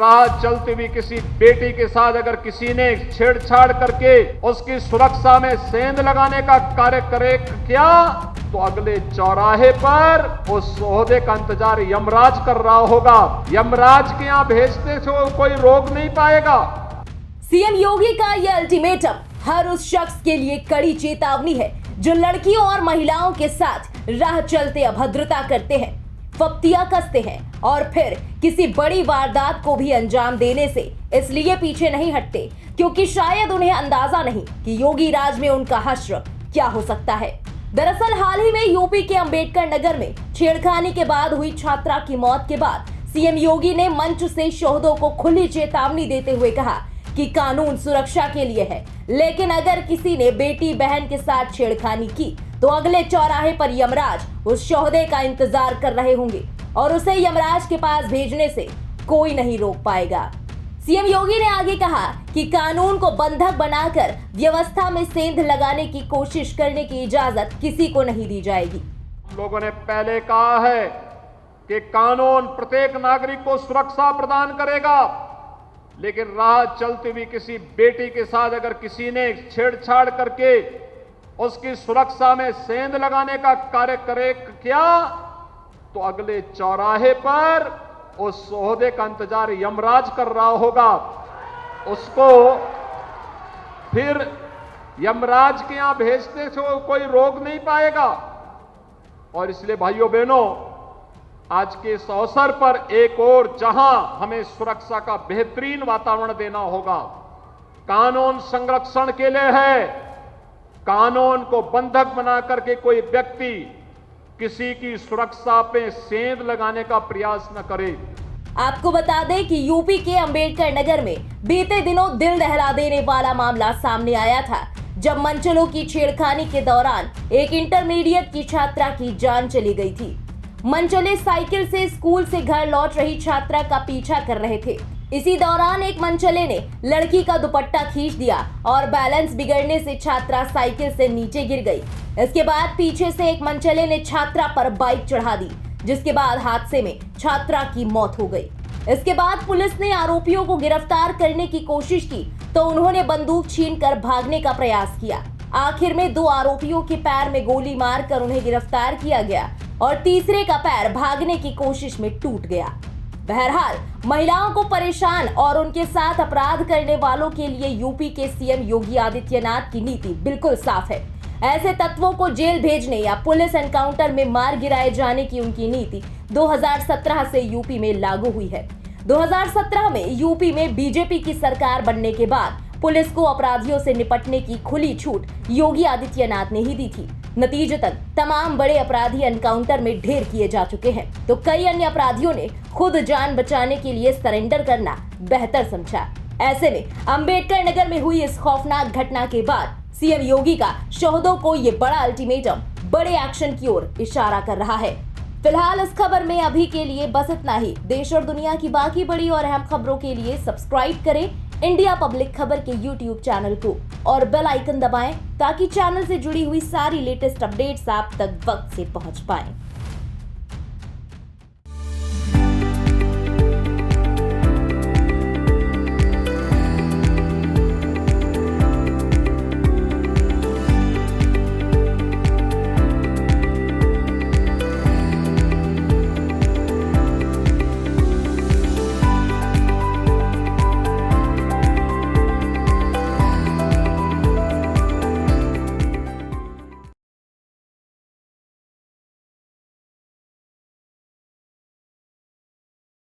राह चलती हुई किसी बेटी के साथ अगर किसी ने छेड़छाड़ करके उसकी सुरक्षा में सेंध लगाने का कार्य करे क्या, तो अगले चौराहे पर उस ओहदे का इंतजार यमराज कर रहा होगा। यमराज के यहाँ भेजते से कोई रोक नहीं पाएगा। सीएम योगी का यह अल्टीमेटम हर उस शख्स के लिए कड़ी चेतावनी है जो लड़कियों और महिलाओं के साथ राह चलते अभद्रता करते हैं, फप्तियां कसते हैं और फिर किसी बड़ी वारदात को भी अंजाम देने से इसलिए पीछे नहीं हटते क्योंकि शायद उन्हें अंदाजा नहीं कि योगी राज में उनका हश्र क्या हो सकता है। दरअसल हाल ही में यूपी के अंबेडकर नगर में छेड़खानी के बाद हुई छात्रा की मौत के बाद सीएम योगी ने मंच से शोहदों को खुली चेतावनी देते हुए कहा कि कानून सुरक्षा के लिए है, लेकिन अगर किसी ने बेटी बहन के साथ छेड़खानी की तो अगले चौराहे पर यमराज उस शोहदे का इंतजार कर रहे होंगे और उसे यमराज के पास भेजने से कोई नहीं रोक पाएगा। सीएम योगी ने आगे कहा कि कानून को बंधक बनाकर व्यवस्था में सेंध लगाने की कोशिश करने की इजाजत किसी को नहीं दी जाएगी। लोगों ने पहले कहा है कि कानून प्रत्येक नागरिक को सुरक्षा प्रदान करेगा, लेकिन राह चलती हुई किसी बेटी के साथ अगर किसी ने छेड़छाड़ करके उसकी सुरक्षा में सेंध लगाने का कार्य करे क्या, तो अगले चौराहे पर उस ओहदे का इंतजार यमराज कर रहा होगा। उसको फिर यमराज के यहां भेजते से कोई रोक नहीं पाएगा। और इसलिए भाइयों बहनों, आज के इस अवसर पर एक और जहां हमें सुरक्षा का बेहतरीन वातावरण देना होगा, कानून संरक्षण के लिए है। कानून को बंधक बना करके कोई व्यक्ति किसी की सुरक्षा पे सेंध लगाने का प्रयास न करे। आपको बता दें कि यूपी के अंबेडकर नगर में बीते दिनों दिल दहला देने वाला मामला सामने आया था, जब मनचलों की छेड़खानी के दौरान एक इंटरमीडिएट की छात्रा की जान चली गई थी। मनचले साइकिल से स्कूल से घर लौट रही छात्रा का पीछा कर रहे थे। इसी दौरान एक मनचले ने लड़की का दुपट्टा खींच दिया और बैलेंस बिगड़ने से छात्रा साइकिल से नीचे गिर गई। इसके बाद पीछे से एक मनचले ने छात्रा पर बाइक चढ़ा दी, जिसके बाद हादसे में छात्रा की मौत हो गई। इसके बाद पुलिस ने आरोपियों को गिरफ्तार करने की कोशिश की तो उन्होंने बंदूक छीनकर भागने का प्रयास किया। आखिर में 2 आरोपियों के पैर में गोली मारकर उन्हें गिरफ्तार किया गया और तीसरे का पैर भागने की कोशिश में टूट गया। बहरहाल महिलाओं को परेशान और उनके साथ अपराध करने वालों के लिए यूपी के सीएम योगी आदित्यनाथ की नीति बिल्कुल साफ है। ऐसे तत्वों को जेल भेजने या पुलिस एनकाउंटर में मार गिराए जाने की उनकी नीति 2017 से यूपी में लागू हुई है। 2017 में यूपी में बीजेपी की सरकार बनने के बाद पुलिस को अपराधियों से निपटने की खुली छूट योगी आदित्यनाथ ने ही दी थी। नतीजतन तमाम बड़े अपराधी एनकाउंटर में ढेर किए जा चुके हैं, तो कई अन्य अपराधियों ने खुद जान बचाने के लिए सरेंडर करना बेहतर समझा। ऐसे में अंबेडकर नगर में हुई इस खौफनाक घटना के बाद सीएम योगी का शोहदों को ये बड़ा अल्टीमेटम बड़े एक्शन की ओर इशारा कर रहा है। फिलहाल इस खबर में अभी के लिए बस इतना ही। देश और दुनिया की बाकी बड़ी और अहम खबरों के लिए सब्सक्राइब करें इंडिया पब्लिक खबर के YouTube चैनल को और बेल आइकन दबाएं ताकि चैनल से जुड़ी हुई सारी लेटेस्ट अपडेट्स आप तक वक्त से पहुंच पाएं।